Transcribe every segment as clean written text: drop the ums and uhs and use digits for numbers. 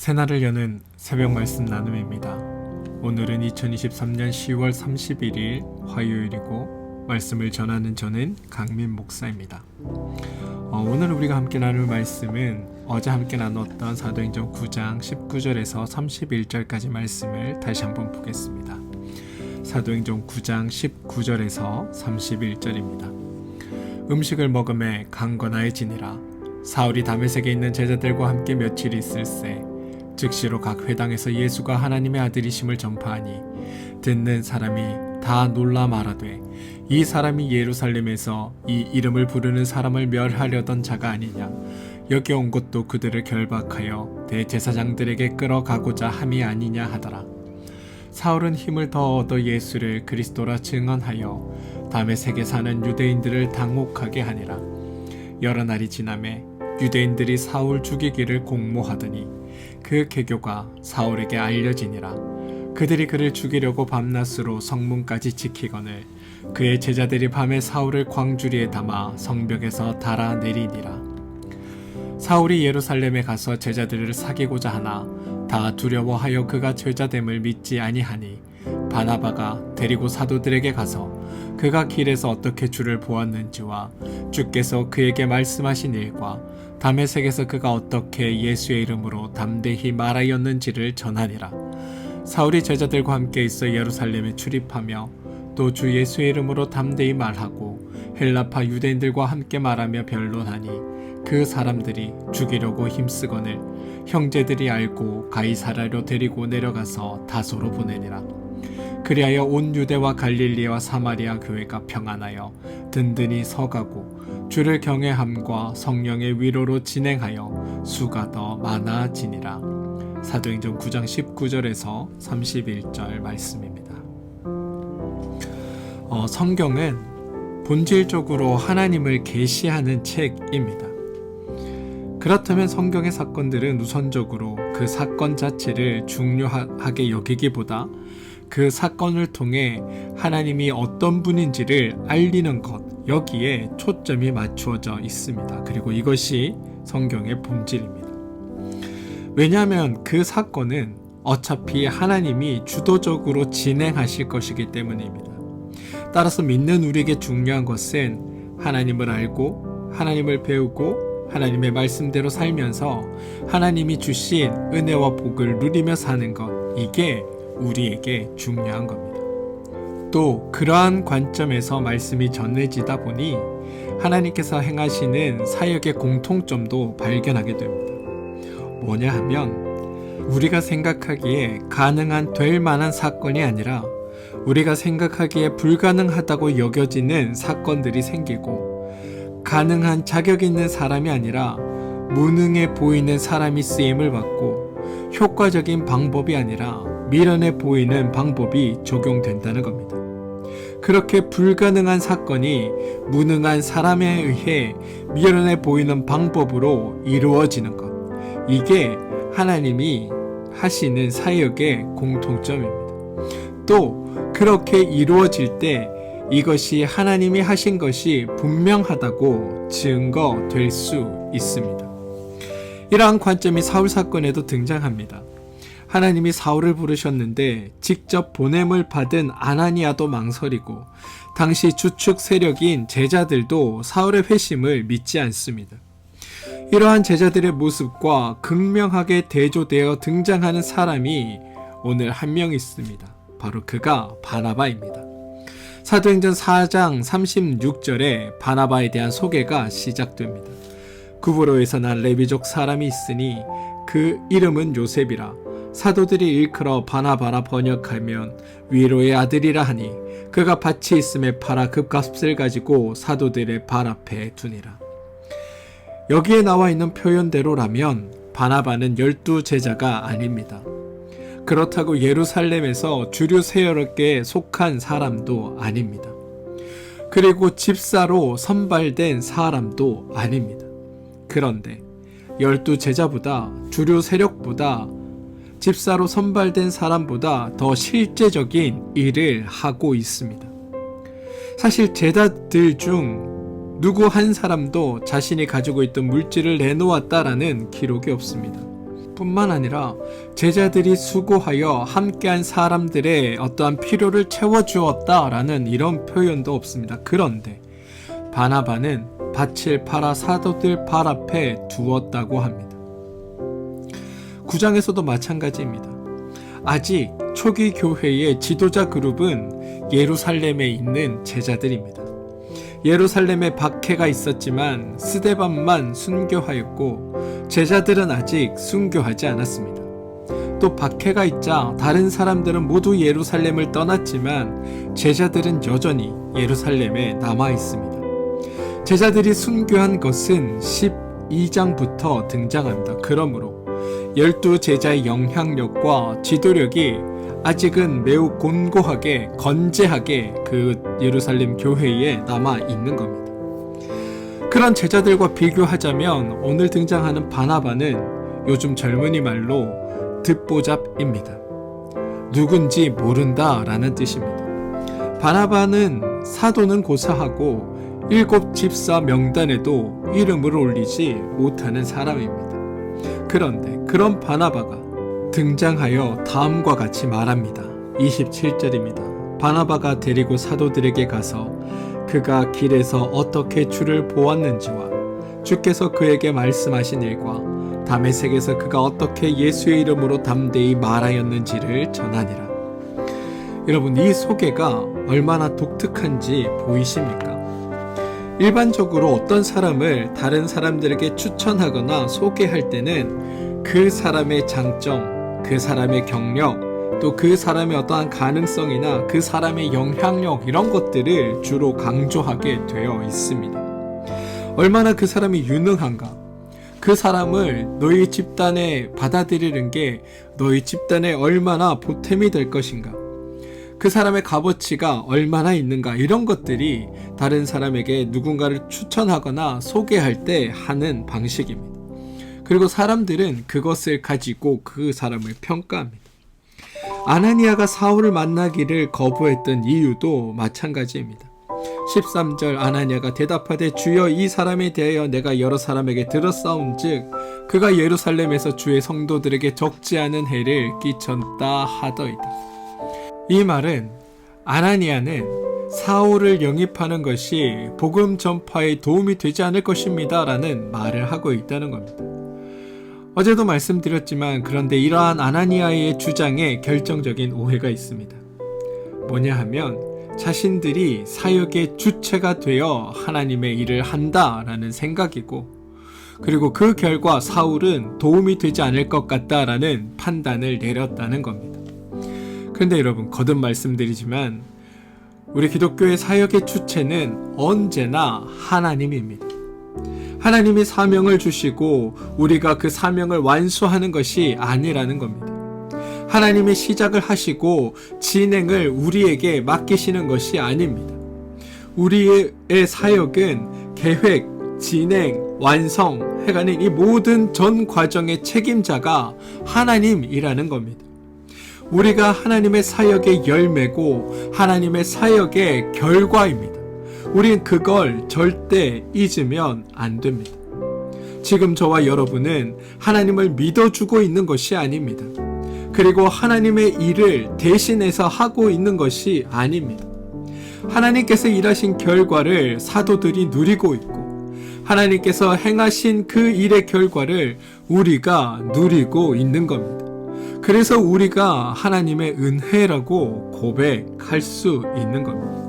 새날을 여는 새벽 말씀 나눔입니다. 오늘은 2023년 10월 31일 화요일이고 말씀을 전하는 저는 강민 목사입니다. 오늘 우리가 함께 나눌 말씀은 어제 함께 나눴던 사도행전 9장 19절에서 31절까지 말씀을 다시 한번 보겠습니다. 사도행전 9장 19절에서 31절입니다. 음식을 먹음에 강건하여지니라. 사울이 다메섹에 있는 제자들과 함께 며칠 있을새 즉시로 각 회당에서 예수가 하나님의 아들이심을 전파하니 듣는 사람이 다 놀라 말하되 이 사람이 예루살렘에서 이 이름을 부르는 사람을 멸하려던 자가 아니냐. 여기 온 것도 그들을 결박하여 대제사장들에게 끌어가고자 함이 아니냐 하더라. 사울은 힘을 더 얻어 예수를 그리스도라 증언하여 다메섹에 사는 유대인들을 당혹하게 하니라. 여러 날이 지나매 유대인들이 사울 죽이기를 공모하더니 그 계교가 사울에게 알려지니라. 그들이 그를 죽이려고 밤낮으로 성문까지 지키거늘 그의 제자들이 밤에 사울을 광주리에 담아 성벽에서 달아내리니라. 사울이 예루살렘에 가서 제자들을 사귀고자 하나 다 두려워하여 그가 제자됨을 믿지 아니하니 바나바가 데리고 사도들에게 가서 그가 길에서 어떻게 주를 보았는지와 주께서 그에게 말씀하신 일과 다메섹에서 그가 어떻게 예수의 이름으로 담대히 말하였는지를 전하니라. 사울이 제자들과 함께 있어 예루살렘에 출입하며 또 주 예수의 이름으로 담대히 말하고 헬라파 유대인들과 함께 말하며 변론하니 그 사람들이 죽이려고 힘쓰거늘 형제들이 알고 가이사랴로 데리고 내려가서 다소로 보내니라. 그리하여 온 유대와 갈릴리와 사마리아 교회가 평안하여 든든히 서가고 주를 경외함과 성령의 위로로 진행하여 수가 더 많아지니라. 사도행전 9장 19절에서 31절 말씀입니다. 성경은 본질적으로 하나님을 계시하는 책입니다. 그렇다면 성경의 사건들은 우선적으로 그 사건 자체를 중요하게 여기기보다 그 사건을 통해 하나님이 어떤 분인지를 알리는 것, 여기에 초점이 맞추어져 있습니다. 그리고 이것이 성경의 본질입니다. 왜냐하면 그 사건은 어차피 하나님이 주도적으로 진행하실 것이기 때문입니다. 따라서 믿는 우리에게 중요한 것은 하나님을 알고 하나님을 배우고 하나님의 말씀대로 살면서 하나님이 주신 은혜와 복을 누리며 사는 것, 이게 우리에게 중요한 겁니다. 또 그러한 관점에서 말씀이 전해지다 보니 하나님께서 행하시는 사역의 공통점도 발견하게 됩니다. 뭐냐 하면 우리가 생각하기에 가능한 될 만한 사건이 아니라 우리가 생각하기에 불가능하다고 여겨지는 사건들이 생기고 가능한 자격 있는 사람이 아니라 무능해 보이는 사람이 쓰임을 받고 효과적인 방법이 아니라 미련해 보이는 방법이 적용된다는 겁니다. 그렇게 불가능한 사건이 무능한 사람에 의해 미련해 보이는 방법으로 이루어지는 것, 이게 하나님이 하시는 사역의 공통점입니다. 또 그렇게 이루어질 때 이것이 하나님이 하신 것이 분명하다고 증거될 수 있습니다. 이러한 관점이 사울 사건에도 등장합니다. 하나님이 사울을 부르셨는데 직접 보냄을 받은 아나니아도 망설이고 당시 주축 세력인 제자들도 사울의 회심을 믿지 않습니다. 이러한 제자들의 모습과 극명하게 대조되어 등장하는 사람이 오늘 한 명 있습니다. 바로 그가 바나바입니다. 사도행전 4장 36절에 바나바에 대한 소개가 시작됩니다. 구브로에서 난 레위족 사람이 있으니 그 이름은 요셉이라. 사도들이 일컬어 바나바라 번역하면 위로의 아들이라 하니 그가 밭이 있음에 팔아 급값을 가지고 사도들의 발 앞에 두니라. 여기에 나와 있는 표현대로라면 바나바는 12제자가 아닙니다. 그렇다고 예루살렘에서 주류 세력에 속한 사람도 아닙니다. 그리고 집사로 선발된 사람도 아닙니다. 그런데 12제자보다 주류 세력보다 집사로 선발된 사람보다 더 실제적인 일을 하고 있습니다. 사실 제자들 중 누구 한 사람도 자신이 가지고 있던 물질을 내놓았다라는 기록이 없습니다. 뿐만 아니라 제자들이 수고하여 함께한 사람들의 어떠한 필요를 채워주었다라는 이런 표현도 없습니다. 그런데 바나바는 밭을 팔아 사도들 발 앞에 두었다고 합니다. 9장에서도 마찬가지입니다. 아직 초기 교회의 지도자 그룹은 예루살렘에 있는 제자들입니다. 예루살렘에 박해가 있었지만 스데반만 순교하였고 제자들은 아직 순교하지 않았습니다. 또 박해가 있자 다른 사람들은 모두 예루살렘을 떠났지만 제자들은 여전히 예루살렘에 남아 있습니다. 제자들이 순교한 것은 12장부터 등장합니다. 그러므로 12제자의 영향력과 지도력이 아직은 매우 곤고하게 건재하게 그 예루살렘 교회에 남아 있는 겁니다. 그런 제자들과 비교하자면 오늘 등장하는 바나바는 요즘 젊은이 말로 듣보잡입니다. 누군지 모른다라는 뜻입니다. 바나바는 사도는 고사하고 7 집사 명단에도 이름을 올리지 못하는 사람입니다. 그런데 그런 바나바가 등장하여 다음과 같이 말합니다. 27절입니다. 바나바가 데리고 사도들에게 가서 그가 길에서 어떻게 주를 보았는지와 주께서 그에게 말씀하신 일과 다메섹에서 그가 어떻게 예수의 이름으로 담대히 말하였는지를 전하니라. 여러분, 이 소개가 얼마나 독특한지 보이십니까? 일반적으로 어떤 사람을 다른 사람들에게 추천하거나 소개할 때는 그 사람의 장점, 그 사람의 경력, 또 그 사람의 어떠한 가능성이나 그 사람의 영향력 이런 것들을 주로 강조하게 되어 있습니다. 얼마나 그 사람이 유능한가, 그 사람을 너희 집단에 받아들이는 게 너희 집단에 얼마나 보탬이 될 것인가, 그 사람의 값어치가 얼마나 있는가, 이런 것들이 다른 사람에게 누군가를 추천하거나 소개할 때 하는 방식입니다. 그리고 사람들은 그것을 가지고 그 사람을 평가합니다. 아나니아가 사울을 만나기를 거부했던 이유도 마찬가지입니다. 13절 아나니아가 대답하되 주여 이 사람에 대하여 내가 여러 사람에게 들었사온즉 그가 예루살렘에서 주의 성도들에게 적지 않은 해를 끼쳤다 하더이다. 이 말은 아나니아는 사울을 영입하는 것이 복음 전파에 도움이 되지 않을 것입니다 라는 말을 하고 있다는 겁니다. 어제도 말씀드렸지만 그런데 이러한 아나니아의 주장에 결정적인 오해가 있습니다. 뭐냐 하면 자신들이 사역의 주체가 되어 하나님의 일을 한다라는 생각이고, 그리고 그 결과 사울은 도움이 되지 않을 것 같다라는 판단을 내렸다는 겁니다. 그런데 여러분, 거듭 말씀드리지만 우리 기독교의 사역의 주체는 언제나 하나님입니다. 하나님이 사명을 주시고 우리가 그 사명을 완수하는 것이 아니라는 겁니다. 하나님이 시작을 하시고 진행을 우리에게 맡기시는 것이 아닙니다. 우리의 사역은 계획, 진행, 완성 해가는 이 모든 전 과정의 책임자가 하나님이라는 겁니다. 우리가 하나님의 사역의 열매고 하나님의 사역의 결과입니다. 우린 그걸 절대 잊으면 안 됩니다. 지금 저와 여러분은 하나님을 믿어주고 있는 것이 아닙니다. 그리고 하나님의 일을 대신해서 하고 있는 것이 아닙니다. 하나님께서 일하신 결과를 사도들이 누리고 있고 하나님께서 행하신 그 일의 결과를 우리가 누리고 있는 겁니다. 그래서 우리가 하나님의 은혜라고 고백할 수 있는 겁니다.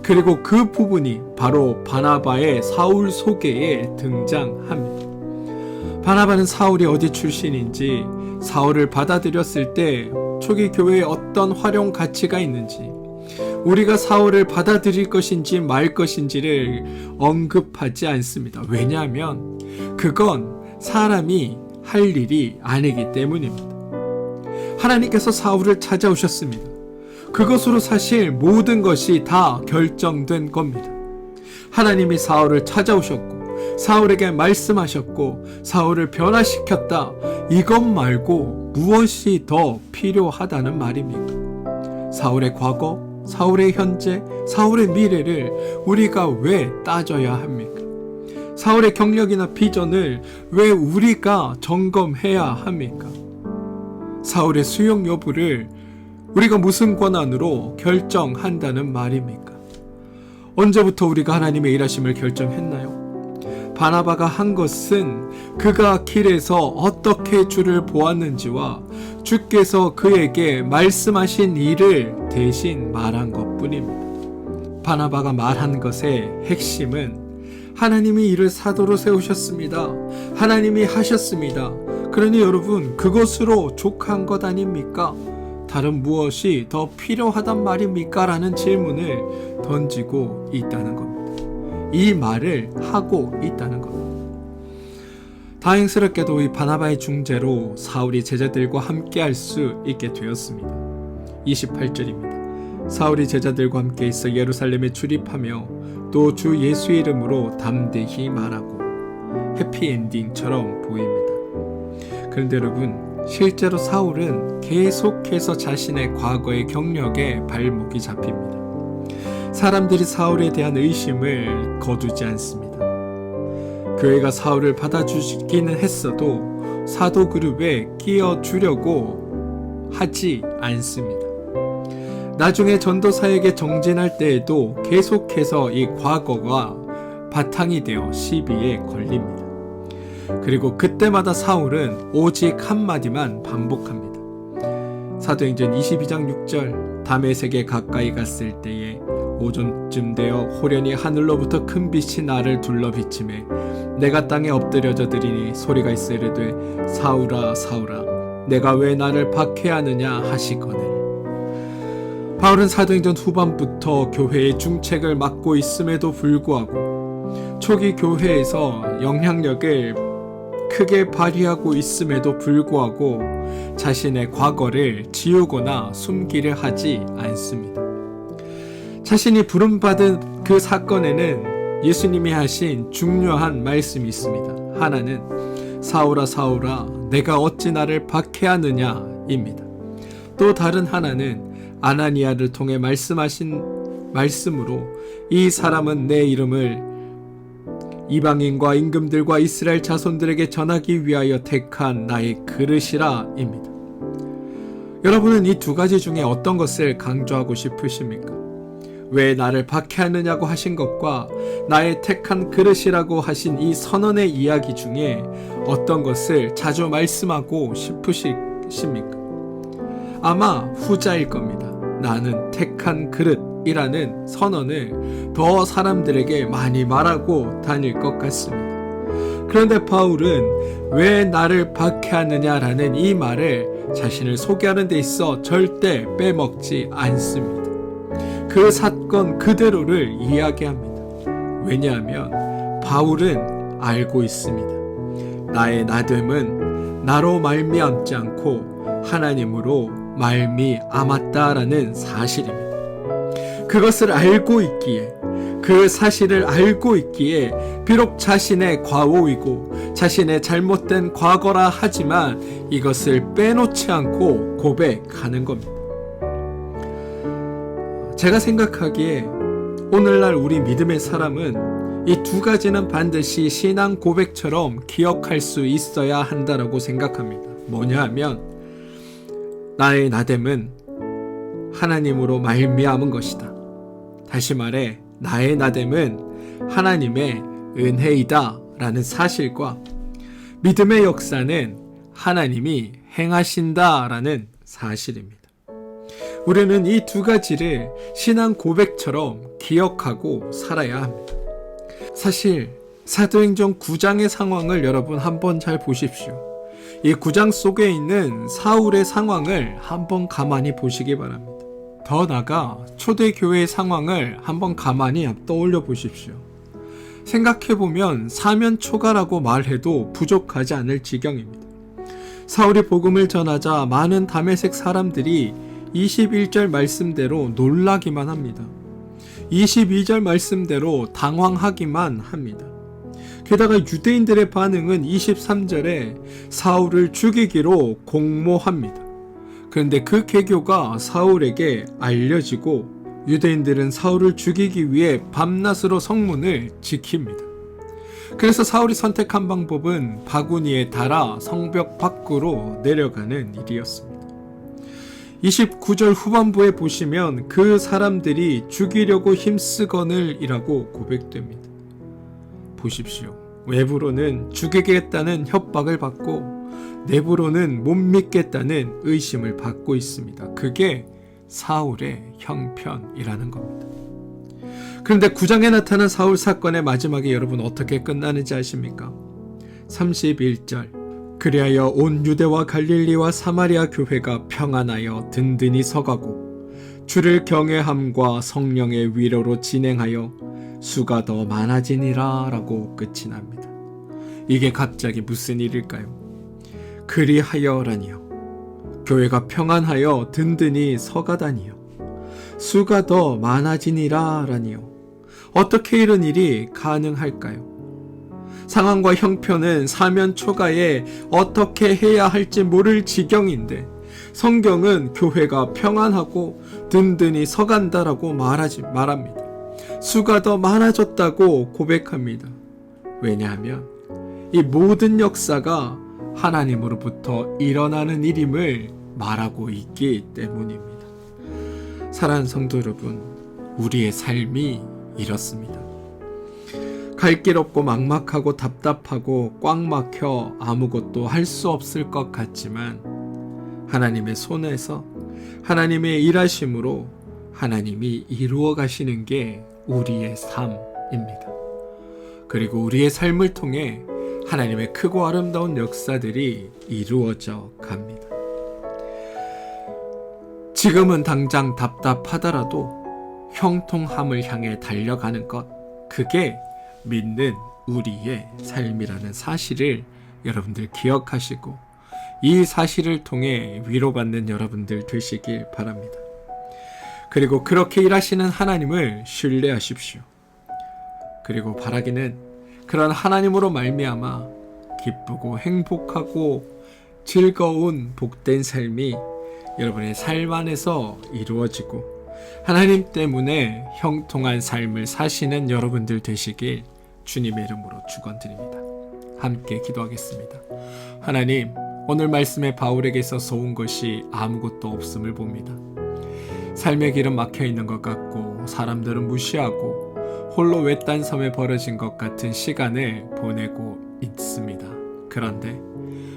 그리고 그 부분이 바로 바나바의 사울 소개에 등장합니다. 바나바는 사울이 어디 출신인지, 사울을 받아들였을 때 초기 교회에 어떤 활용 가치가 있는지, 우리가 사울을 받아들일 것인지 말 것인지를 언급하지 않습니다. 왜냐하면 그건 사람이 할 일이 아니기 때문입니다. 하나님께서 사울을 찾아오셨습니다. 그것으로 사실 모든 것이 다 결정된 겁니다. 하나님이 사울을 찾아오셨고 사울에게 말씀하셨고 사울을 변화시켰다. 이것 말고 무엇이 더 필요하다는 말입니까? 사울의 과거, 사울의 현재, 사울의 미래를 우리가 왜 따져야 합니까? 사울의 경력이나 비전을 왜 우리가 점검해야 합니까? 사울의 수용 여부를 우리가 무슨 권한으로 결정한다는 말입니까? 언제부터 우리가 하나님의 일하심을 결정했나요? 바나바가 한 것은 그가 길에서 어떻게 주를 보았는지와 주께서 그에게 말씀하신 일을 대신 말한 것뿐입니다. 바나바가 말한 것의 핵심은 하나님이 이를 사도로 세우셨습니다. 하나님이 하셨습니다. 그러니 여러분, 그것으로 족한 것 아닙니까? 다른 무엇이 더 필요하단 말입니까? 라는 질문을 던지고 있다는 겁니다. 이 말을 하고 있다는 겁니다. 다행스럽게도 이 바나바의 중재로 사울이 제자들과 함께 할 수 있게 되었습니다. 28절입니다. 사울이 제자들과 함께 있어 예루살렘에 출입하며 또 주 예수의 이름으로 담대히 말하고, 해피엔딩처럼 보입니다. 그런데 여러분, 실제로 사울은 계속해서 자신의 과거의 경력에 발목이 잡힙니다. 사람들이 사울에 대한 의심을 거두지 않습니다. 교회가 사울을 받아주기는 했어도 사도 그룹에 끼워주려고 하지 않습니다. 나중에 전도사에게 정진할 때에도 계속해서 이 과거가 바탕이 되어 시비에 걸립니다. 그리고 그때마다 사울은 오직 한마디만 반복합니다. 사도행전 22장 6절, 다메섹에 가까이 갔을 때에 오전쯤 되어 호련히 하늘로부터 큰 빛이 나를 둘러 비치매 내가 땅에 엎드려져 드리니 소리가 있어 이르되 사울아 사울아 내가 왜 나를 박해하느냐 하시거늘. 바울은 사도행전 후반부터 교회의 중책을 맡고 있음에도 불구하고, 초기 교회에서 영향력을 크게 발휘하고 있음에도 불구하고 자신의 과거를 지우거나 숨기려 하지 않습니다. 자신이 부름받은 그 사건에는 예수님이 하신 중요한 말씀이 있습니다. 하나는 사울아 사울아 내가 어찌 나를 박해하느냐 입니다. 또 다른 하나는 아나니아를 통해 말씀하신 말씀으로 이 사람은 내 이름을 이방인과 임금들과 이스라엘 자손들에게 전하기 위하여 택한 나의 그릇이라 입니다. 여러분은 이 두 가지 중에 어떤 것을 강조하고 싶으십니까? 왜 나를 박해하느냐고 하신 것과 나의 택한 그릇이라고 하신 이 선언의 이야기 중에 어떤 것을 자주 말씀하고 싶으십니까? 아마 후자일 겁니다. 나는 택한 그릇이라는 선언을 더 사람들에게 많이 말하고 다닐 것 같습니다. 그런데 바울은 왜 나를 박해하느냐라는 이 말을 자신을 소개하는 데 있어 절대 빼먹지 않습니다. 그 사건 그대로를 이야기합니다. 왜냐하면 바울은 알고 있습니다. 나의 나됨은 나로 말미암지 않고 하나님으로 말미암았다라는 사실입니다. 그것을 알고 있기에, 그 사실을 알고 있기에 비록 자신의 과오이고 자신의 잘못된 과거라 하지만 이것을 빼놓지 않고 고백하는 겁니다. 제가 생각하기에 오늘날 우리 믿음의 사람은 이 두 가지는 반드시 신앙 고백처럼 기억할 수 있어야 한다라고 생각합니다. 뭐냐 하면 나의 나됨은 하나님으로 말미암은 것이다. 다시 말해 나의 나됨은 하나님의 은혜이다 라는 사실과 믿음의 역사는 하나님이 행하신다 라는 사실입니다. 우리는 이 두 가지를 신앙 고백처럼 기억하고 살아야 합니다. 사실 사도행전 9장의 상황을 여러분 한번 잘 보십시오. 이 9장 속에 있는 사울의 상황을 한번 가만히 보시기 바랍니다. 더 나아가 초대교회의 상황을 한번 가만히 떠올려 보십시오. 생각해보면 사면초가라고 말해도 부족하지 않을 지경입니다. 사울이 복음을 전하자 많은 다메섹 사람들이 21절 말씀대로 놀라기만 합니다. 22절 말씀대로 당황하기만 합니다. 게다가 유대인들의 반응은 23절에 사울을 죽이기로 공모합니다. 그런데 그 계교가 사울에게 알려지고 유대인들은 사울을 죽이기 위해 밤낮으로 성문을 지킵니다. 그래서 사울이 선택한 방법은 바구니에 달아 성벽 밖으로 내려가는 일이었습니다. 29절 후반부에 보시면 그 사람들이 죽이려고 힘쓰거늘이라고 고백됩니다. 보십시오. 외부로는 죽이겠다는 협박을 받고 내부로는 못 믿겠다는 의심을 받고 있습니다. 그게 사울의 형편이라는 겁니다. 그런데 9장에 나타난 사울 사건의 마지막에 여러분 어떻게 끝나는지 아십니까? 31절 그리하여 온 유대와 갈릴리와 사마리아 교회가 평안하여 든든히 서가고 주를 경외함과 성령의 위로로 진행하여 수가 더 많아지니라 라고 끝이 납니다. 이게 갑자기 무슨 일일까요? 그리하여라니요. 교회가 평안하여 든든히 서가다니요. 수가 더 많아지니라 라니요. 어떻게 이런 일이 가능할까요? 상황과 형편은 사면 초가에 어떻게 해야 할지 모를 지경인데 성경은 교회가 평안하고 든든히 서간다라고 말합니다. 수가 더 많아졌다고 고백합니다. 왜냐하면 이 모든 역사가 하나님으로부터 일어나는 일임을 말하고 있기 때문입니다. 사랑하는 성도 여러분, 우리의 삶이 이렇습니다. 갈 길 없고 막막하고 답답하고 꽉 막혀 아무것도 할 수 없을 것 같지만 하나님의 손에서 하나님의 일하심으로 하나님이 이루어 가시는 게 우리의 삶입니다. 그리고 우리의 삶을 통해 하나님의 크고 아름다운 역사들이 이루어져 갑니다. 지금은 당장 답답하더라도 형통함을 향해 달려가는 것, 그게 믿는 우리의 삶이라는 사실을 여러분들 기억하시고 이 사실을 통해 위로받는 여러분들 되시길 바랍니다. 그리고 그렇게 일하시는 하나님을 신뢰하십시오. 그리고 바라기는 그런 하나님으로 말미암아 기쁘고 행복하고 즐거운 복된 삶이 여러분의 삶 안에서 이루어지고 하나님 때문에 형통한 삶을 사시는 여러분들 되시길 주님의 이름으로 축원드립니다. 함께 기도하겠습니다. 하나님, 오늘 말씀에 바울에게 있어서 온 것이 아무것도 없음을 봅니다. 삶의 길은 막혀있는 것 같고 사람들은 무시하고 홀로 외딴 섬에 벌어진 것 같은 시간을 보내고 있습니다. 그런데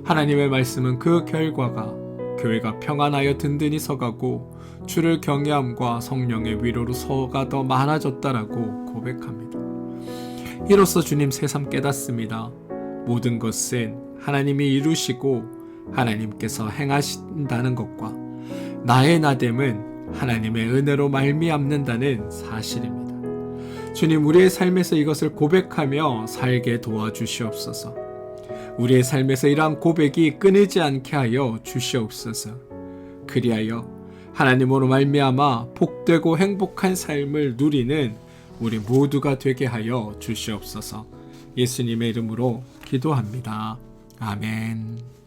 하나님의 말씀은 그 결과가 교회가 평안하여 든든히 서가고 주를 경외함과 성령의 위로로 서가 더 많아졌다라고 고백합니다. 이로써 주님 새삼 깨닫습니다. 모든 것은 하나님이 이루시고 하나님께서 행하신다는 것과 나의 나됨은 하나님의 은혜로 말미암는다는 사실입니다. 주님, 우리의 삶에서 이것을 고백하며 살게 도와주시옵소서. 우리의 삶에서 이러한 고백이 끊이지 않게 하여 주시옵소서. 그리하여 하나님으로 말미암아 복되고 행복한 삶을 누리는 우리 모두가 되게 하여 주시옵소서. 예수님의 이름으로 기도합니다. 아멘.